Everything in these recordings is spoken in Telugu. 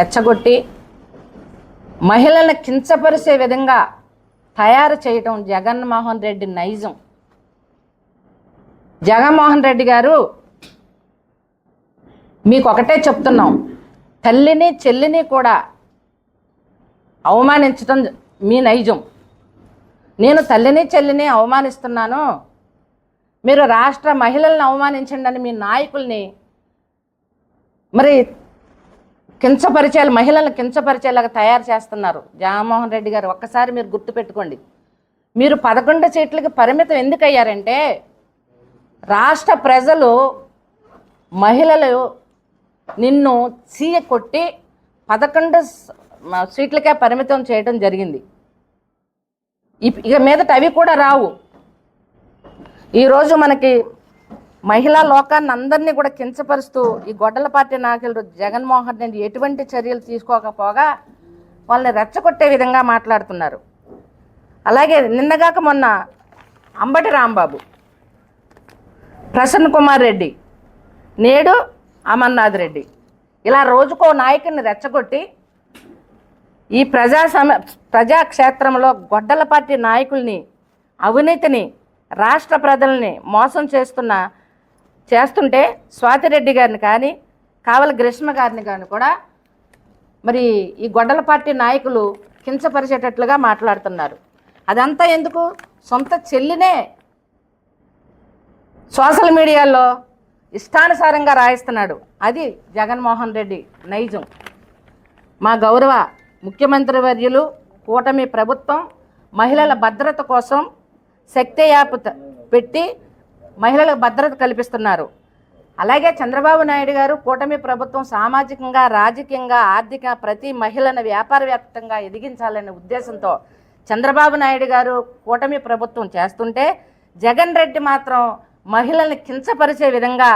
రెచ్చగొట్టి మహిళలను కించపరిచే విధంగా తయారు చేయటం జగన్మోహన్ రెడ్డి నైజం. జగన్మోహన్ రెడ్డి గారు, మీకు ఒకటే చెప్తున్నాం, తల్లిని చెల్లిని కూడా అవమానించడం మీ నైజం. నేను తల్లిని చెల్లిని అవమానిస్తున్నాను, మీరు రాష్ట్ర మహిళలను అవమానించండి అని మీ నాయకుల్ని మరి కించపరిచేలా, మహిళలను కించపరిచేలాగా తయారు చేస్తున్నారు జగన్మోహన్ రెడ్డి గారు. ఒక్కసారి మీరు గుర్తుపెట్టుకోండి. మీరు 11 సీట్లకి పరిమితం ఎందుకు అయ్యారంటే, రాష్ట్ర ప్రజలు మహిళలు నిన్ను చీయ కొట్టి 11 సీట్లకే పరిమితం చేయడం జరిగింది. ఇక మీదట అవి కూడా రావు. ఈరోజు మనకి మహిళా లోకాన్ని అందరినీ కూడా కించపరుస్తూ ఈ గొడ్డల పార్టీ నాయకులు జగన్మోహన్ రెడ్డి ఎటువంటి చర్యలు తీసుకోకపోగా వాళ్ళని రెచ్చగొట్టే విధంగా మాట్లాడుతున్నారు. అలాగే నిన్నగాక మొన్న అంబటి రాంబాబు, ప్రసన్న కుమార్ రెడ్డి, నేడు అమర్నాథ్ రెడ్డి, ఇలా రోజుకో నాయకుడిని రెచ్చగొట్టి ఈ ప్రజాక్షేత్రంలో గొడ్డల పార్టీ నాయకుల్ని, అవినీతిని, రాష్ట్ర ప్రజల్ని మోసం చేస్తుంటే స్వాతిరెడ్డి గారిని కానీ, కావలి గ్రీష్మ గారిని కానీ కూడా మరి ఈ గొడ్డల పార్టీ నాయకులు కించపరిచేటట్లుగా మాట్లాడుతున్నారు. అదంతా ఎందుకు? సొంత చెల్లినే సోషల్ మీడియాలో ఇష్టానుసారంగా రాయిస్తున్నాడు. అది జగన్మోహన్ రెడ్డి నైజం. మా గౌరవ ముఖ్యమంత్రి వర్యులు, కూటమి ప్రభుత్వం మహిళల భద్రత కోసం శక్తి యాప్ పెట్టి మహిళలకు భద్రత కల్పిస్తున్నారు. అలాగే చంద్రబాబు నాయుడు గారు, కూటమి ప్రభుత్వం సామాజికంగా, రాజకీయంగా, ఆర్థిక ప్రతి మహిళను వ్యాపారవ్యాప్తంగా ఎదిగించాలనే ఉద్దేశంతో చంద్రబాబు నాయుడు గారు, కూటమి ప్రభుత్వం చేస్తుంటే, జగన్ రెడ్డి మాత్రం మహిళల్ని కించపరిచే విధంగా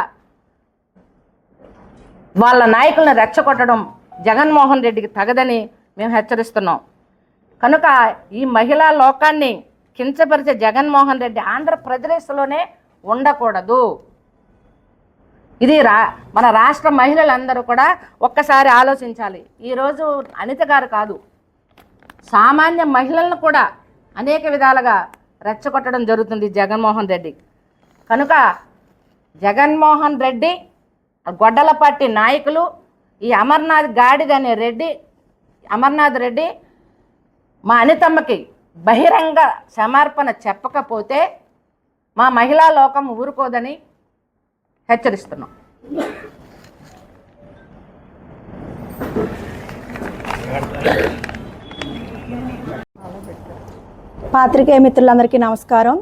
వాళ్ళ నాయకులను రెచ్చగొట్టడం జగన్మోహన్ రెడ్డికి తగదని మేము హెచ్చరిస్తున్నాం. కనుక ఈ మహిళా లోకాన్ని కించపరిచే జగన్మోహన్ రెడ్డి ఆంధ్రప్రదేశ్లోనే ఉండకూడదు. ఇది మన రాష్ట్ర మహిళలందరూ కూడా ఒక్కసారి ఆలోచించాలి. ఈరోజు అనిత గారు కాదు, సామాన్య మహిళలను కూడా అనేక విధాలుగా రెచ్చగొట్టడం జరుగుతుంది జగన్మోహన్ రెడ్డి. కనుక జగన్మోహన్ రెడ్డి, గొడ్డల పార్టీ నాయకులు, ఈ అమర్నాథ్ రెడ్డి మా అనితమ్మకి బహిరంగ సమర్పణ చెప్పకపోతే మా మహిళా లోకం ఊరుకోదని హెచ్చరిస్తున్నాం. పాత్రికేయ మిత్రులందరికీ నమస్కారం.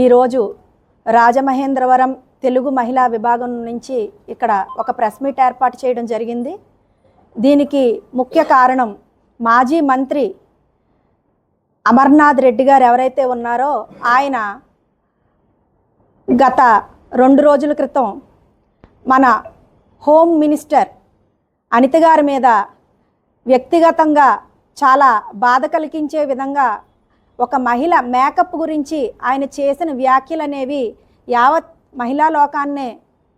ఈరోజు రాజమహేంద్రవరం తెలుగు మహిళా విభాగం నుంచి ఇక్కడ ఒక ప్రెస్ మీట్ ఏర్పాటు చేయడం జరిగింది. దీనికి ముఖ్య కారణం మాజీ మంత్రి అమర్నాథ్ రెడ్డి గారు ఎవరైతే ఉన్నారో ఆయన గత 2 రోజుల క్రితం మన హోమ్ మినిస్టర్ అనిత గారి మీద వ్యక్తిగతంగా చాలా బాధ కలిగించే విధంగా ఒక మహిళ మేకప్ గురించి ఆయన చేసిన వ్యాఖ్యలు అనేవి యావత్ మహిళా లోకాన్నే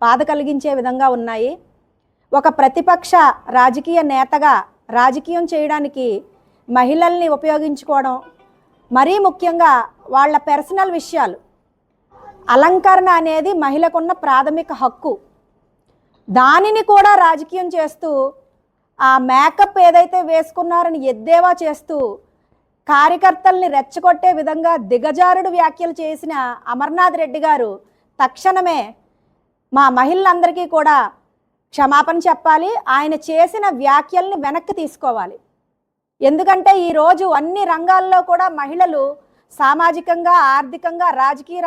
బాధ కలిగించే విధంగా ఉన్నాయి. ఒక ప్రతిపక్ష రాజకీయ నేతగా రాజకీయం చేయడానికి మహిళల్ని ఉపయోగించుకోవడం, మరీ ముఖ్యంగా వాళ్ళ పర్సనల్ విషయాలు, అలంకరణ అనేది మహిళకున్న ప్రాథమిక హక్కు, దానిని కూడా రాజకీయం చేస్తూ ఆ మేకప్ ఏదైతే వేసుకున్నారని ఎద్దేవా చేస్తూ కార్యకర్తల్ని రెచ్చగొట్టే విధంగా దిగజారుడు వ్యాఖ్యలు చేసిన అమర్నాథ్ రెడ్డి గారు తక్షణమే మా మహిళలందరికీ కూడా క్షమాపణ చెప్పాలి. ఆయన చేసిన వ్యాఖ్యల్ని వెనక్కి తీసుకోవాలి. ఎందుకంటే ఈరోజు అన్ని రంగాల్లో కూడా మహిళలు సామాజికంగా, ఆర్థికంగా, రాజకీయ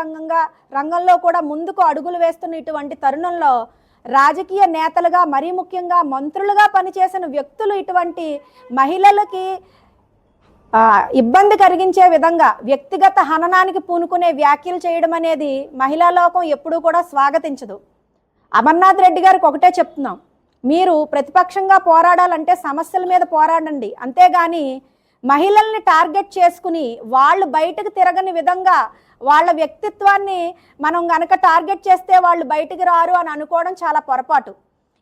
రంగంలో కూడా ముందుకు అడుగులు వేస్తున్న ఇటువంటి తరుణంలో రాజకీయ నేతలుగా, మరీ ముఖ్యంగా మంత్రులుగా పనిచేసిన వ్యక్తులు ఇటువంటి మహిళలకి ఇబ్బంది కలిగించే విధంగా వ్యక్తిగత హననానికి పూనుకునే వ్యాఖ్యలు చేయడం అనేది మహిళా లోకం ఎప్పుడూ కూడా స్వాగతించదు. అమర్నాథ్ రెడ్డి గారికి ఒకటే చెప్తున్నాం, మీరు ప్రతిపక్షంగా పోరాడాలంటే సమస్యల మీద పోరాడండి, అంతేగాని మహిళల్ని టార్గెట్ చేసుకుని వాళ్ళు బయటకు తిరగని విధంగా వాళ్ళ వ్యక్తిత్వాన్ని మనం గనక టార్గెట్ చేస్తే వాళ్ళు బయటికి రారు అని అనుకోవడం చాలా పొరపాటు.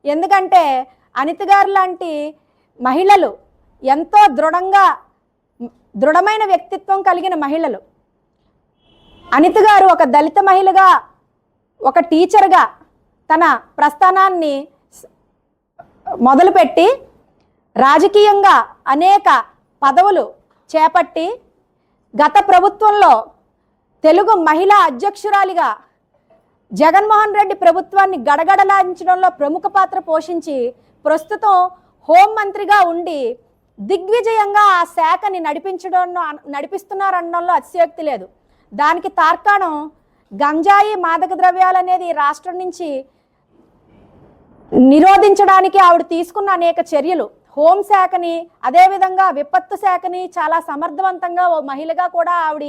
ఎందుకంటే అనిత గారు లాంటి మహిళలు ఎంతో దృఢమైన వ్యక్తిత్వం కలిగిన మహిళలు. అనిత గారు ఒక దళిత మహిళగా, ఒక టీచర్గా తన ప్రస్థానాన్ని మొదలుపెట్టి రాజకీయంగా అనేక పదవులు చేపట్టి గత ప్రభుత్వంలో తెలుగు మహిళా అధ్యక్షురాలిగా జగన్మోహన్ రెడ్డి ప్రభుత్వాన్ని గడగడలాడించడంలో ప్రముఖ పాత్ర పోషించి ప్రస్తుతం హోంమంత్రిగా ఉండి దిగ్విజయంగా ఆ శాఖని నడిపిస్తున్నారనడంలో అతిశయోక్తి లేదు. దానికి తార్కాణం గంజాయి మాదక ద్రవ్యాలు అనేది రాష్ట్రం నుంచి నిరోధించడానికి ఆవిడ తీసుకున్న అనేక చర్యలు, హోంశాఖని అదేవిధంగా విపత్తు శాఖని చాలా సమర్థవంతంగా ఓ మహిళగా కూడా ఆవిడ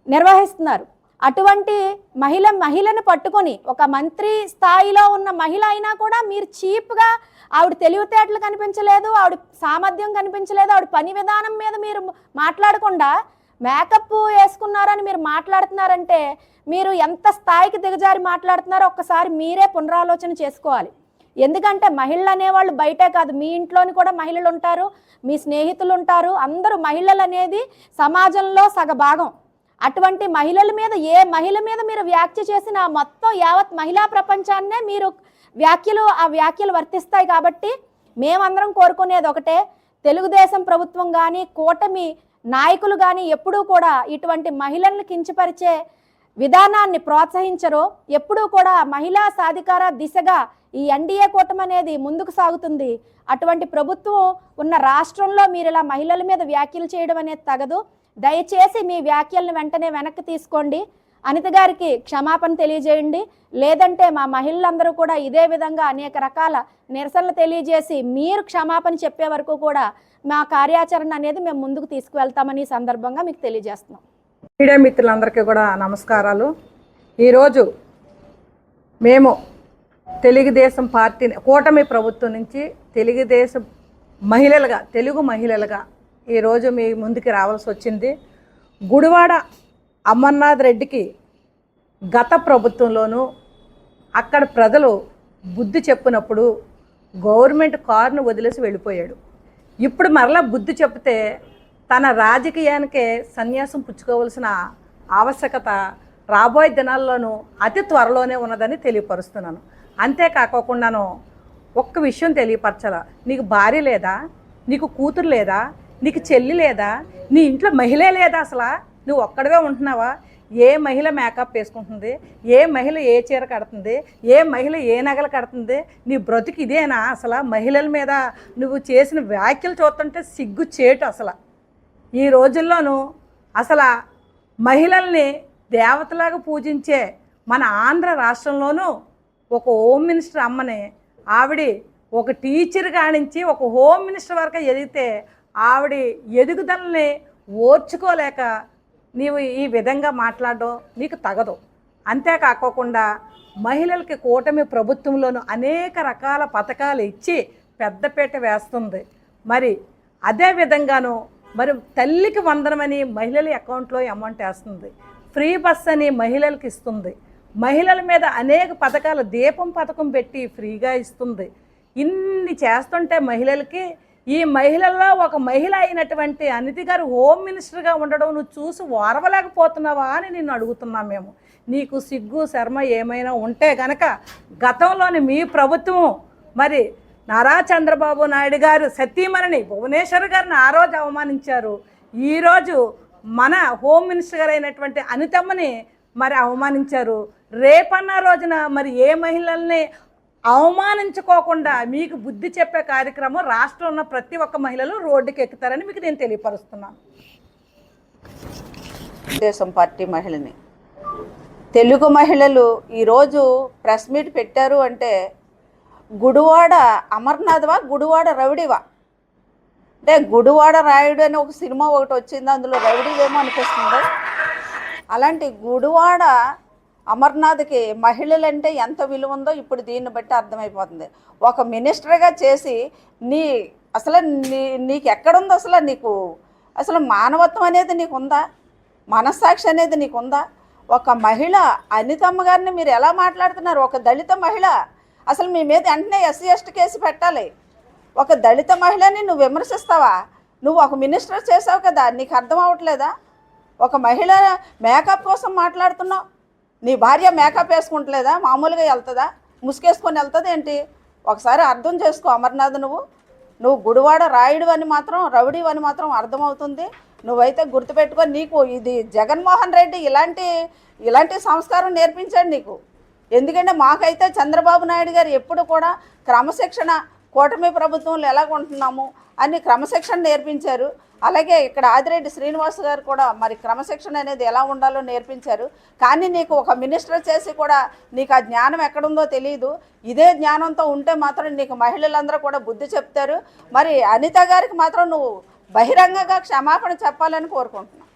నిర్వహిస్తున్నారు. అటువంటి మహిళను పట్టుకొని ఒక మంత్రి స్థాయిలో ఉన్న మహిళ అయినా కూడా మీరు చీప్గా ఆవిడ తెలివితేటలు కనిపించలేదు, ఆవిడ సామర్థ్యం కనిపించలేదు, ఆవిడ పని విధానం మీద మీరు మాట్లాడకుండా మేకప్ వేసుకున్నారని మీరు మాట్లాడుతున్నారంటే మీరు ఎంత స్థాయికి దిగజారి మాట్లాడుతున్నారో ఒక్కసారి మీరే పునరాలోచన చేసుకోవాలి. ఎందుకంటే మహిళలు అనేవాళ్ళు బయటే కాదు, మీ ఇంట్లోని కూడా మహిళలు ఉంటారు, మీ స్నేహితులు ఉంటారు. అందరూ మహిళలు అనేది సమాజంలో సగభాగం. అటువంటి మహిళల మీద ఏ మహిళ మీద మీరు వ్యాఖ్య చేసిన మొత్తం యావత్ మహిళా ప్రపంచాన్నే మీరు ఆ వ్యాఖ్యలు వర్తిస్తాయి. కాబట్టి మేమందరం కోరుకునేది ఒకటే, తెలుగుదేశం ప్రభుత్వం కానీ కూటమి నాయకులు కానీ ఎప్పుడూ కూడా ఇటువంటి మహిళలను కించపరిచే విధానాన్ని ప్రోత్సహించరో. ఎప్పుడూ కూడా మహిళా సాధికార దిశగా ఈ ఎన్డీఏ కూటమి అనేది ముందుకు సాగుతుంది. అటువంటి ప్రభుత్వం ఉన్న రాష్ట్రంలో మీరు ఇలా మహిళల మీద వ్యాఖ్యలు చేయడం అనేది తగదు. దయచేసి మీ వ్యాఖ్యలను వెంటనే వెనక్కి తీసుకోండి. అనిత గారికి క్షమాపణ తెలియజేయండి. లేదంటే మా మహిళలందరూ కూడా ఇదే విధంగా అనేక రకాల నిరసనలు తెలియజేసి మీరు క్షమాపణ చెప్పే వరకు కూడా మా కార్యాచరణ అనేది మేము ముందుకు తీసుకువెళ్తామని ఈ సందర్భంగా మీకు తెలియజేస్తున్నాం. మీడియా మిత్రులందరికీ కూడా నమస్కారాలు. ఈరోజు మేము తెలుగుదేశం పార్టీ కూటమి ప్రభుత్వం నుంచి తెలుగు మహిళలుగా ఈరోజు మీ ముందుకు రావాల్సి వచ్చింది. గుడివాడ అమర్నాథ్ రెడ్డికి గత ప్రభుత్వంలోనూ అక్కడ ప్రజలు బుద్ధి చెప్పినప్పుడు గవర్నమెంట్ కారును వదిలేసి వెళ్ళిపోయాడు. ఇప్పుడు మరలా బుద్ధి చెప్తే తన రాజకీయానికే సన్యాసం పుచ్చుకోవాల్సిన ఆవశ్యకత రాబోయే దినాల్లోనూ అతి త్వరలోనే ఉన్నదని తెలియపరుస్తున్నాను. అంతేకాకోకుండాను ఒక్క విషయం తెలియపరచాల, నీకు భార్య లేదా, నీకు కూతురు లేదా, నీకు చెల్లి లేదా, నీ ఇంట్లో మహిళే లేదా, అసలు నువ్వు ఒక్కడవే ఉంటున్నావా? ఏ మహిళ మేకప్ వేసుకుంటుంది, ఏ మహిళ ఏ చీర కడుతుంది, ఏ మహిళ ఏ నగలు కడుతుంది? నీ బ్రతుకు ఇదేనా? అసలు మహిళల మీద నువ్వు చేసిన వ్యాఖ్యలు చూస్తుంటే సిగ్గు చేటు. అసలు ఈ రోజుల్లోనూ అసలు మహిళల్ని దేవతలాగా పూజించే మన ఆంధ్ర రాష్ట్రంలోనూ ఒక హోమ్ మినిస్టర్ అమ్మని ఆవిడ ఒక టీచర్ కానించి ఒక హోమ్ మినిస్టర్ వరకు ఎదిగితే ఆవిడ ఎదుగుదలని ఓర్చుకోలేక నీవు ఈ విధంగా మాట్లాడడం నీకు తగదు. అంతేకాకోకుండా మహిళలకి కూటమి ప్రభుత్వంలోనూ అనేక రకాల పథకాలు ఇచ్చి పెద్దపీట వేస్తుంది. మరి అదే విధంగాను మరి తల్లికి వందనమని మహిళల అకౌంట్లో అమౌంట్ వేస్తుంది, ఫ్రీ బస్ అని మహిళలకు ఇస్తుంది, మహిళల మీద అనేక పథకాలు దీపం పథకం పెట్టి ఫ్రీగా ఇస్తుంది. ఇన్ని చేస్తుంటే మహిళలకి ఈ మహిళల్లో ఒక మహిళ అయినటువంటి అనిత గారు హోమ్ మినిస్టర్గా ఉండడం నువ్వు చూసి ఓర్వలేకపోతున్నావా అని నిన్ను అడుగుతున్నాం మేము. నీకు సిగ్గు శర్మ ఏమైనా ఉంటే గనక గతంలోని మీ ప్రభుత్వం మరి నారా చంద్రబాబు నాయుడు గారు సతీమణిని భువనేశ్వర్ గారిని ఆ రోజు అవమానించారు. ఈరోజు మన హోమ్ మినిస్టర్ గారు అయినటువంటి అనితమ్మని మరి అవమానించారు. రేపన్న రోజున మరి ఏ మహిళల్ని అవమానించుకోకుండా మీకు బుద్ధి చెప్పే కార్యక్రమం రాష్ట్రంలో ఉన్న ప్రతి ఒక్క మహిళలు రోడ్డుకి ఎక్కుతారని మీకు నేను తెలియపరుస్తున్నాను. తెలుగుదేశం పార్టీ మహిళని తెలుగు మహిళలు ఈరోజు ప్రెస్ మీట్ పెట్టారు అంటే గుడివాడ అమర్నాథ్వా, గుడివాడ రౌడీవా? అంటే గుడివాడ రాయుడు అని ఒక సినిమా ఒకటి వచ్చింది, అందులో రౌడీవేమో అనిపిస్తుంది. అలాంటి గుడివాడ అమర్నాథ్కి మహిళలంటే ఎంత విలువ ఉందో ఇప్పుడు దీన్ని బట్టి అర్థమైపోతుంది. ఒక మినిస్టర్గా చేసి నీకు ఎక్కడుంది అసలు? నీకు అసలు మానవత్వం అనేది నీకుందా? మనస్సాక్షి అనేది నీకుందా? ఒక మహిళ అనితమ్మ గారిని మీరు ఎలా మాట్లాడుతున్నారు? ఒక దళిత మహిళ. అసలు మీ మీద వెంటనే ఎస్సీ ఎస్టీ కేసు పెట్టాలి. ఒక దళిత మహిళని నువ్వు విమర్శిస్తావా? నువ్వు ఒక మినిస్టర్ చేసావు కదా, నీకు అర్థం అవ్వట్లేదా? ఒక మహిళ మేకప్ కోసం మాట్లాడుతున్నావు. నీ భార్య మేకప్ వేసుకుంటలేదా? మామూలుగా వెళ్తుందా? ముసుగేసుకొని వెళ్తుంది ఏంటి? ఒకసారి అర్థం చేసుకో అమర్నాథ్. నువ్వు గుడివాడ రాయుడు అని మాత్రం, రౌడీ అని మాత్రం అర్థమవుతుంది. నువ్వైతే గుర్తుపెట్టుకో. నీకు ఇది జగన్మోహన్ రెడ్డి ఇలాంటి సంస్కారం నేర్పించాడు నీకు. ఎందుకంటే మాకైతే చంద్రబాబు నాయుడు గారు ఎప్పుడు కూడా క్రమశిక్షణ, కూటమి ప్రభుత్వంలో ఎలాగుంటున్నాము అని క్రమశిక్షణ నేర్పించారు. అలాగే ఇక్కడ ఆదిరెడ్డి శ్రీనివాస్ గారు కూడా మరి క్రమశిక్షణ అనేది ఎలా ఉండాలో నేర్పించారు. కానీ నీకు ఒక మినిస్టర్ చేసి కూడా నీకు ఆ జ్ఞానం ఎక్కడుందో తెలియదు. ఇదే జ్ఞానంతో ఉంటే మాత్రం నీకు మహిళలందరూ కూడా బుద్ధి చెప్తారు. మరి అనిత గారికి మాత్రం నువ్వు బహిరంగంగా క్షమాపణ చెప్పాలని కోరుకుంటున్నాను.